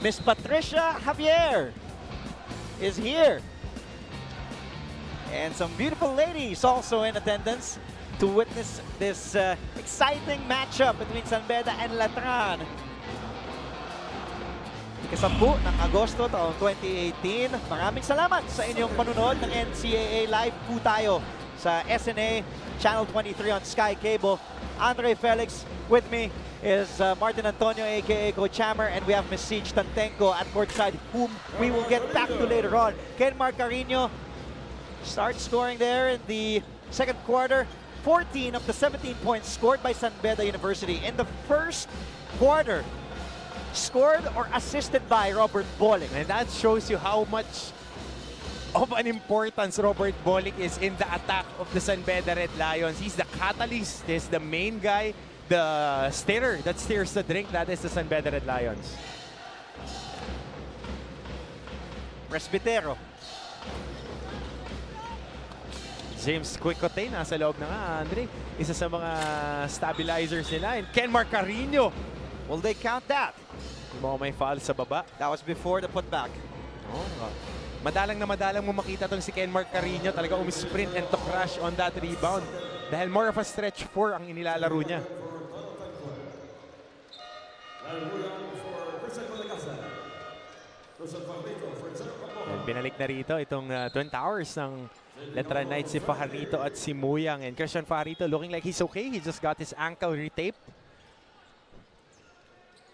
Miss Patricia Javier is here. And some beautiful ladies also in attendance to witness this exciting matchup between San Beda and Letran. Ika-10 ng Agosto taong 2018. Maraming salamat sa inyong panunod ng NCAA. Live po tayo sa SNA Channel 23 on Sky Cable. Andre Felix with me is Martin Antonio, aka Coach Hammer, and we have Miss Siege Tantenko at courtside, whom we will get back to later on. Ken Marcarino starts scoring there in the second quarter. 14 of the 17 points scored by San Beda University in the first quarter, scored or assisted by Robert Bolick. And that shows you how much of an importance Robert Bolick is in the attack of the San Beda Red Lions. He's the catalyst, he's the main guy, the stirrer that stirs the drink. That is the San Beda Red Lions. Presbitero. James Quicote, nasa loob na nga, Andre. Isa sa mga stabilizers nila. And Ken Marcarino. Will they count that? Mukhang may foul sa baba. That was before the putback. Oh, madalang na madalang mo makita tong si Ken Marcarino. Talaga umisprint and to crash on that rebound. Dahil more of a stretch 4 ang inilalaro niya. And binalik na rito itong Twin Towers ng Letran Knights, si Fajarito at si Muyang. And Christian Fajarito looking like he's okay. He just got his ankle retaped.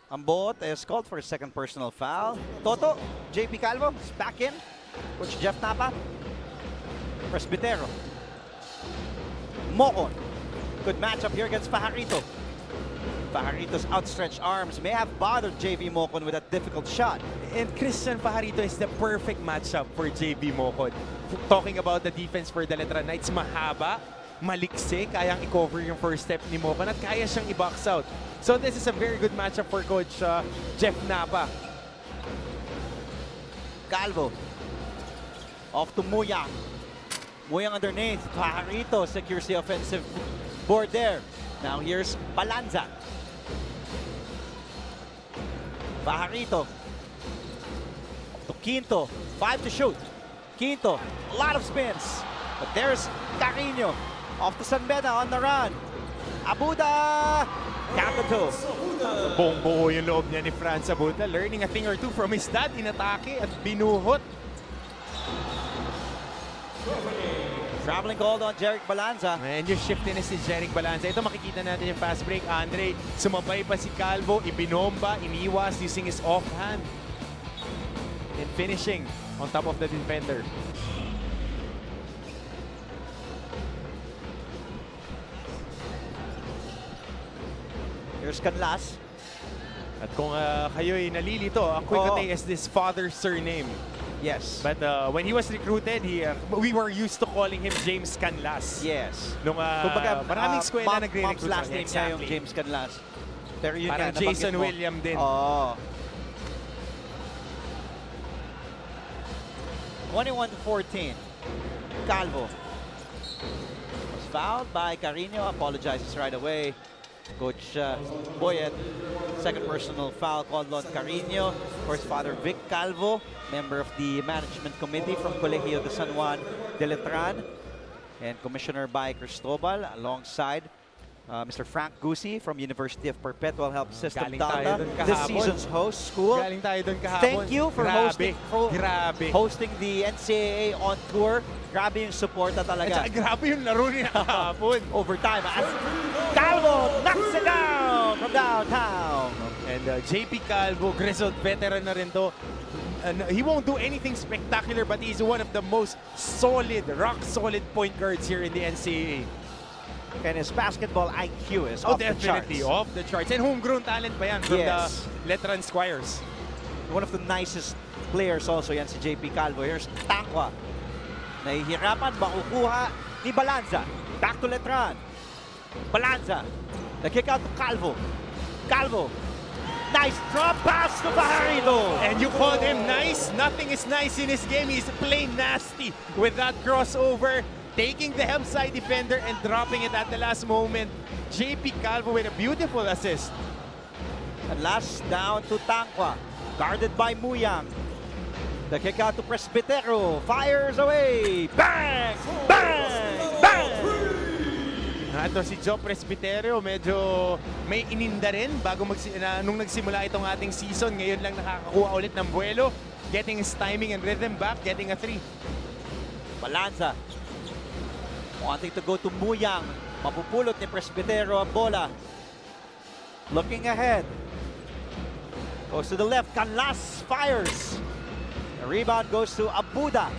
Ambot is called for a second personal foul. Toto, JP Calvo is back in. Coach Jeff Napa. Presbitero. Mocon. Good matchup here against Fajarito. Fajarito's outstretched arms may have bothered JV Mocon with a difficult shot. And Christian Fajarito is the perfect matchup for JV Mocon. Talking about the defense for the Letran Knights, mahaba, maliksi, kayang i-cover yung first step ni Mocon at kaya siyang i-box out. So this is a very good matchup for Coach Jeff Napa. Calvo. Off to Muyang. Muyang underneath. Fajarito secures the offensive board there. Now here's Balanza. Fajarito. To Quinto. 5 to shoot. Quinto. A lot of spins. But there's Carino. Off to San Beda on the run. Abuda. Count the two. Buong-buo yung loob niya ni Franz Abuda. Learning a thing or two from his dad. Inatake at binuhot. Traveling called on Jeric Balanza. And yung shift din si Jeric Balanza. Ito makikita natin yung fast break. Andre, sumabay pa si Calvo. Ibinomba, iniwas using his offhand. And finishing on top of the defender. Here's Canlas. At kung kayo'y nalilito, ang Quicote is this father's surname. Yes. But when he was recruited, we were used to calling him James Canlas. Yes. Nung maraming eskwela nagre-recruit. Mom's last name niya yung James Canlas. Pero yun parang nga, Jason William din. Oh. 21-14. Calvo was fouled by Carino. Apologizes right away. Coach Boyet, second personal foul called on Carino. Of course, Father Vic Calvo, member of the management committee from Colegio de San Juan de Letran, and Commissioner by Cristobal, alongside Mr. Frank Gusi from University of Perpetual Health System Dalda, this season's host school. Galing tayo dun kahapon. Thank you for hosting the NCAA on tour. Grabe yung suporta talaga. At grabe yung laro niya kahapon. Overtime. As Calvo knocks it down from downtown. And JP Calvo, grizzled veteran na rin to. He won't do anything spectacular, but he's one of the most solid, rock-solid point guards here in the NCAA. And his basketball IQ is off the charts. Definitely off the charts. And homegrown talent pa yan from the Letran Squires. One of the nicest players also yan si JP Calvo. Here's Tangwa. Nahihirapan, makukuha ni Balanza. Back to Letran. Balanza. The kick out to Calvo. Calvo. Nice drop pass to Fajarito. And you called him nice. Nothing is nice in his game. He's plain nasty with that crossover. Taking the help side defender and dropping it at the last moment. JP Calvo with a beautiful assist. And last down to Tangwa. Guarded by Muyang. The kick out to Presbitero. Fires away. Bang! Bang! Bang! Ito si Joe Presbitero, medyo may ininda rin bago nung nagsimula itong ating season. Ngayon lang nakakakuha ulit ng buwelo. Getting his timing and rhythm back, getting a 3. Balanza. Wanting to go to Muyang. Mapupulot ni Presbitero ang bola. Looking ahead. Goes to the left. Canlas fires. The rebound goes to Abuda.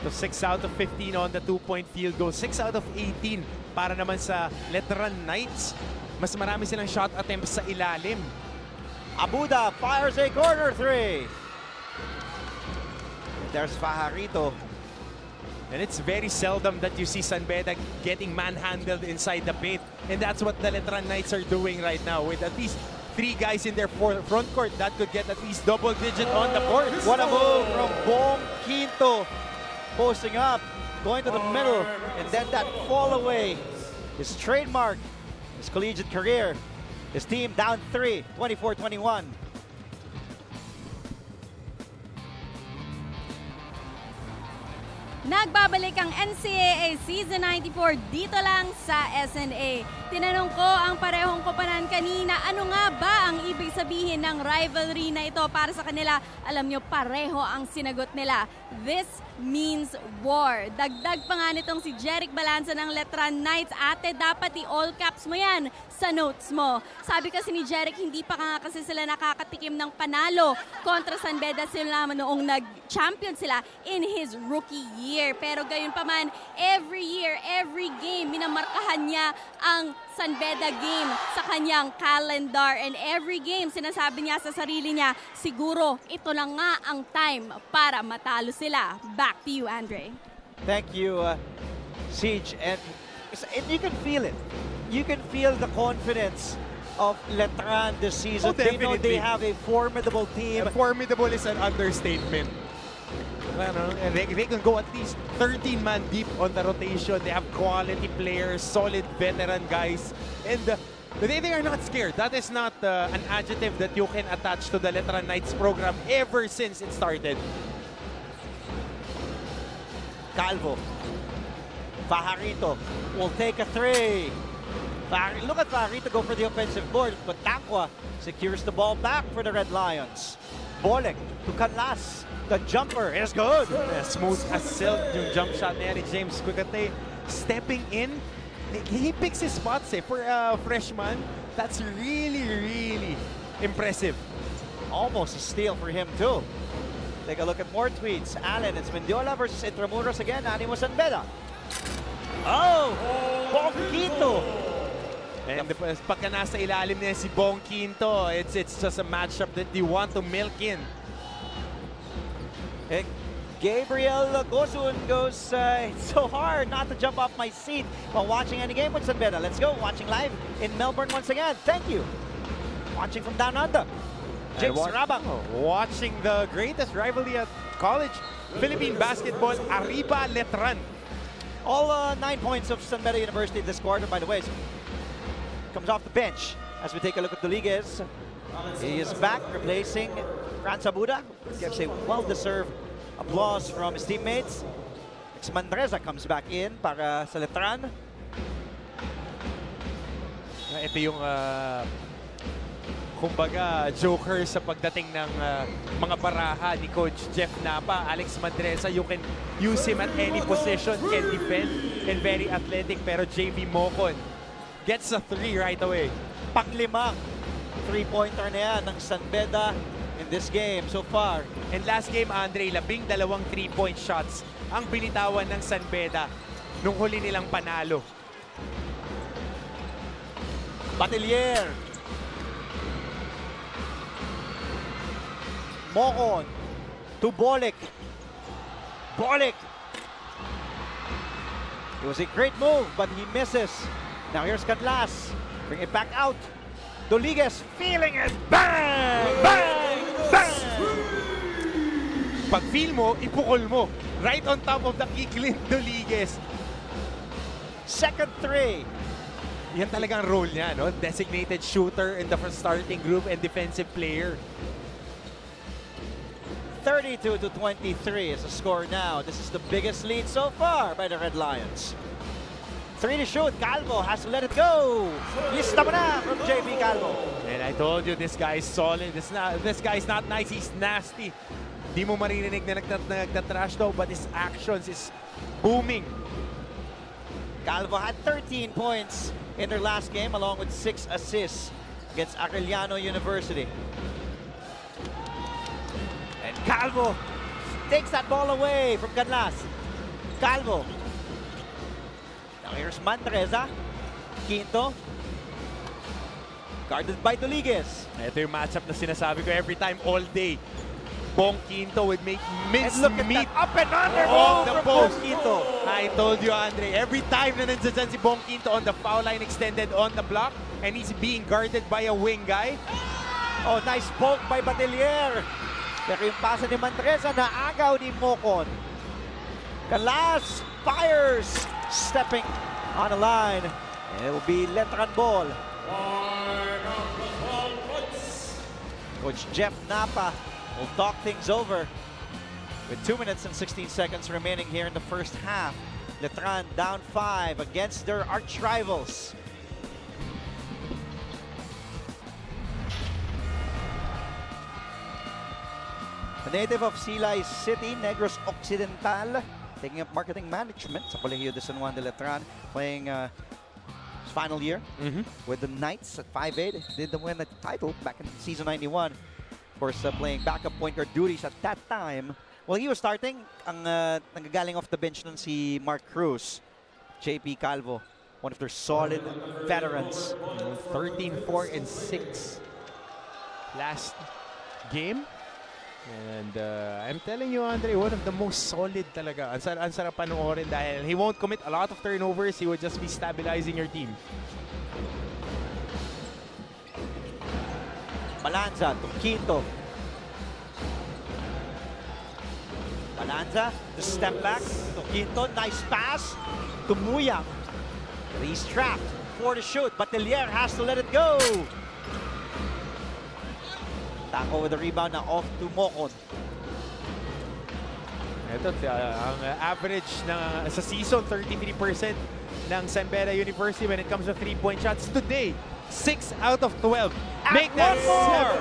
So 6 out of 15 on the 2-point field goal. 6 out of 18 para naman sa Letran Knights. Mas marami silang shot attempts sa ilalim. Abuda fires a corner 3. There's Fajarito. And it's very seldom that you see San Beda getting manhandled inside the paint. And that's what the Letran Knights are doing right now with at least 3 guys in their front court that could get at least double digit on the board. What a move from Bong Quinto. Posting up, going to the middle, and then that fall away. His trademark, his collegiate career. His team down 3, 24-21. Nagbabalik ang NCAA Season 94 dito lang sa SNA. Tinanong ko ang parehong kopanan kanina, ano nga ba ang ibig sabihin ng rivalry na ito para sa kanila? Alam nyo, pareho ang sinagot nila. This means war. Dagdag pa nga nitong si Jeric Balanza ng Letran Knights. Ate, dapat i-all caps mo yan sa notes mo. Sabi kasi ni Jeric, hindi pa nga kasi sila nakakatikim ng panalo kontra San Beda sila noong nag-champion sila in his rookie year. Pero gayon pa man, every year, every game, minamarkahan niya ang San Beda game sa kanyang calendar. And every game, sinasabi niya sa sarili niya, siguro ito lang nga ang time para matalo sila. Back to you, Andre. Thank you, Siege. And you can feel it. You can feel the confidence of Letran this season. They know they have a formidable team. Formidable is an understatement. They can go at least 13-man deep on the rotation. They have quality players, solid veteran guys. And they are not scared. That is not an adjective that you can attach to the Letran Knights program ever since it started. Calvo. Fajarito will take a 3. Look at Fajarito go for the offensive board, but Taqua secures the ball back for the Red Lions. Bolek to Canlas. The jumper is good. Smooth as silk yung jump shot ni Eric James Quicate. Stepping in, he picks his spots for a freshman. That's really, really impressive. Almost a steal for him too. Take a look at more tweets. Allen, it's Mendiola versus Intramuros again. Animo San Beda. Oh! Bong Quinto! And pagka nasa ilalim niya si Bong Quinto, it's just a matchup that you want to milk in. And Gabriel Gosun goes, it's so hard not to jump off my seat while watching any game with San Beda. Let's go, watching live in Melbourne once again. Thank you. Watching from down under. James Rabang. Watching the greatest rivalry at college, Philippine basketball, Arriba Letran. All 9 points of San Beda University this quarter, by the way. So, comes off the bench as we take a look at the Ligues. He is back, replacing Franz Abuda. Gives a well-deserved applause from his teammates. Mandreza comes back in para sa Letran. Ito yung kumbaga joker sa pagdating ng mga baraha ni Coach Jeff Napa. Alex Mandreza, you can use him at any position, can defend, and very athletic. Pero JV Mocon gets a 3 right away. Panglimang 3-pointer na yan ng San Beda in this game so far. And last game, Andre, 12 3-point shots ang binitawan ng San Beda nung huli nilang panalo. Batilier. Mocon to Bolek. Bolek. It was a great move, but he misses. Now here's Canlas. Bring it back out. Doliguez feeling it. Bang! Bang! Bang! Pag feel mo, ipukol mo. Right on top of the kick, Doliguez. Second 3. Yan talagang role niya, no? Designated shooter in the starting group and defensive player. 32-23 is the score now. This is the biggest lead so far by the Red Lions. 3 to shoot. Calvo has to let it go. Lista mo na from JP Calvo. And I told you, this guy is solid. This guy's not nice. He's nasty. Di mo maririnig na nagtatrash daw, but his actions is booming. Calvo had 13 points in their last game, along with 6 assists against Arellano University. And Calvo takes that ball away from Canlas. Calvo. Now here's Manresa. Quinto. Guarded by Doliguez. Ito yung matchup na sinasabi ko every time, all day. Bong Quinto would make mince And look at meat that up and under on move the from post. Bong Quinto. I told you, Andre, every time na nandiyan si Bong Quinto on the foul line extended on the block and he's being guarded by a wing guy. Oh, nice poke by Batelier. Pero yung pasa ni Manresa na agaw ni Mocon. Calas fires, stepping on the line. And it will be Letran ball. Coach Jeff Napa will talk things over with 2 minutes and 16 seconds remaining here in the first half. Letran down 5 against their arch rivals. The native of Silay City, Negros Occidental, taking up marketing management sa Colegio de San Juan de Letran, playing his final year with the Knights at 5'8". Did win the title back in season 91. Of course, playing backup point guard duties at that time. Well, he was starting. Ang nanggagaling off the bench nun si Mark Cruz, JP Calvo, one of their solid veterans. 13-4-6 last game. And I'm telling you, Andre, one of the most solid talaga. Ang sarap panoorin dahil he won't commit a lot of turnovers. He would just be stabilizing your team. Balanza to Quinto. Balanza to step back to Quinto. Nice pass to Muyang. He's trapped. 4 to shoot. Batelier has to let it go. Taco with the rebound na off to Mocon. Ito, ang average sa season, 33% ng San Beda University when it comes to 3-point shots. Today, 6 out of 12. Make that more!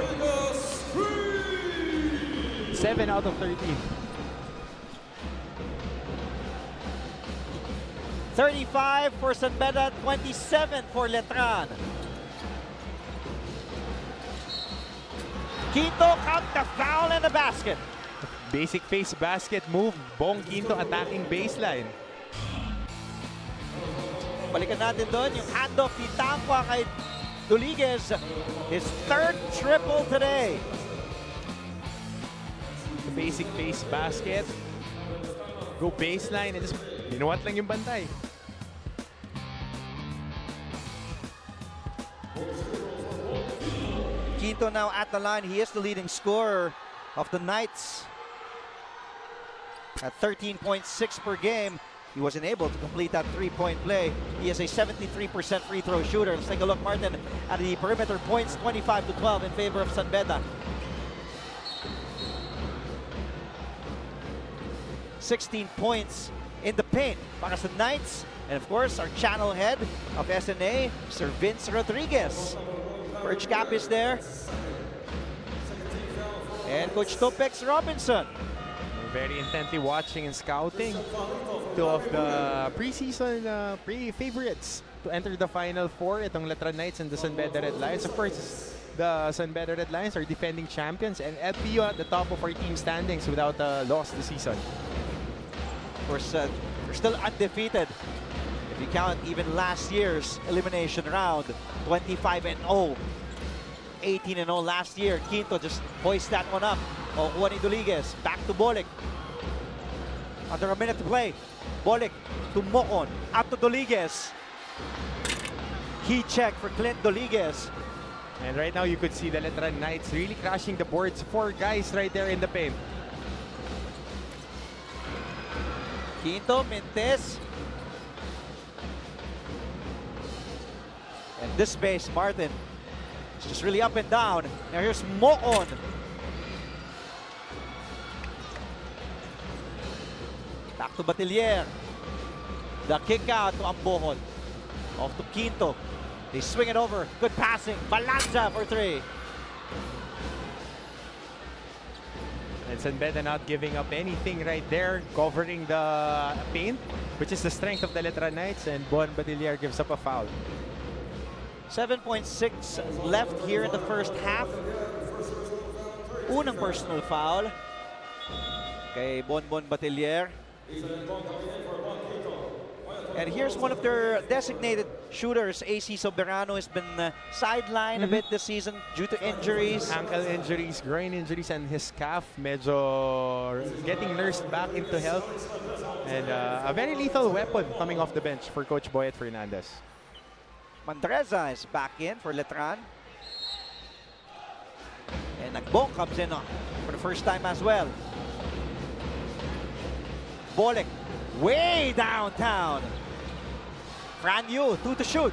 7 out of 13. 35 for San Beda, 27 for Letran. Quinto count the foul and the basket. Basic face basket move. Bong Quinto attacking baseline. Balikan natin doon yung handoff ni Tampa kay Doliguez. His 3rd triple today. The basic face basket. Go baseline and just binuwat lang yung bantay. Quinto now at the line. He is the leading scorer of the Knights at 13.6 per game. He wasn't able to complete that 3-point play. He is a 73% free throw shooter. Let's take a look, Martin, at the perimeter points, 25-12 in favor of San Beda. 16 points in the paint para sa Knights. And of course, our channel head of SNA, Sir Vince Rodriguez. Coach Cap is there. And Coach Topex Robinson. Very intently watching and scouting two of the preseason favorites to enter the Final Four. Itong Letran Knights and the San Beda Red Lions. Of course, the San Beda Red Lions are defending champions and SBU at the top of our team standings without a loss this season. Of course, they're still undefeated. If you count even last year's elimination round, 25-0. 18-0 last year. Quinto just hoist that one up. Oh, Juan Doliguez. Back to Bolik. Under a minute to play. Bolik to Mocon. Up to Doliguez. Key check for Clint Doliguez. And right now you could see the Letran Knights really crashing the boards. 4 guys right there in the paint. Quinto, Mentes. And this base, Martin, is just really up and down. Now here's Mocon. Back to Batilier. The kick out to Ambohon. Off to Quinto. They swing it over. Good passing. Balanza for 3. And Beda not giving up anything right there, covering the paint, which is the strength of the Letran Knights, and Juan Batilier gives up a foul. 7.6 left here in the first half. Unang personal foul kay Bonbon Batilier. And here's one of their designated shooters, AC Soberano, has been sidelined a bit this season due to injuries. Ankle injuries, groin injuries, and his calf medyo getting nursed back into health. And a very lethal weapon coming off the bench for Coach Boyet Fernandez. Mandreza is back in for Letran. And Nagbong comes in for the first time as well. Bolek way downtown. Fran Yu, 2 to shoot.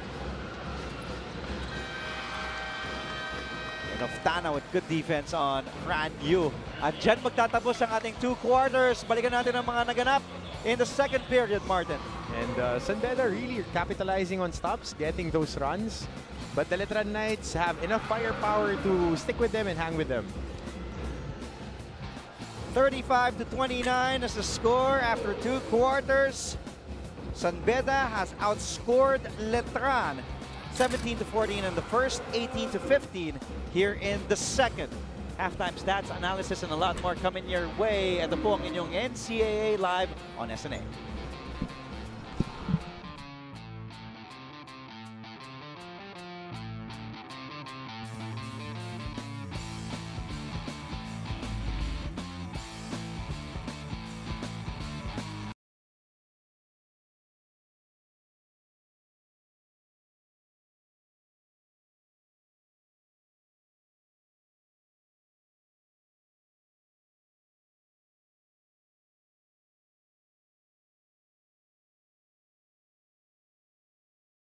And Oftana with good defense on Fran Yu. At dyan magtatapos ang ating 2 quarters. Balikan natin ang mga naganap in the second period, Martin. And San Beda really capitalizing on stops, getting those runs. But the Letran Knights have enough firepower to stick with them and hang with them. 35 to 29 is the score after 2 quarters. San Beda has outscored Letran 17 to 14 in the first, 18 to 15 here in the second. Halftime stats, analysis, and a lot more coming your way. Ito po ang inyong NCAA Live on SNA.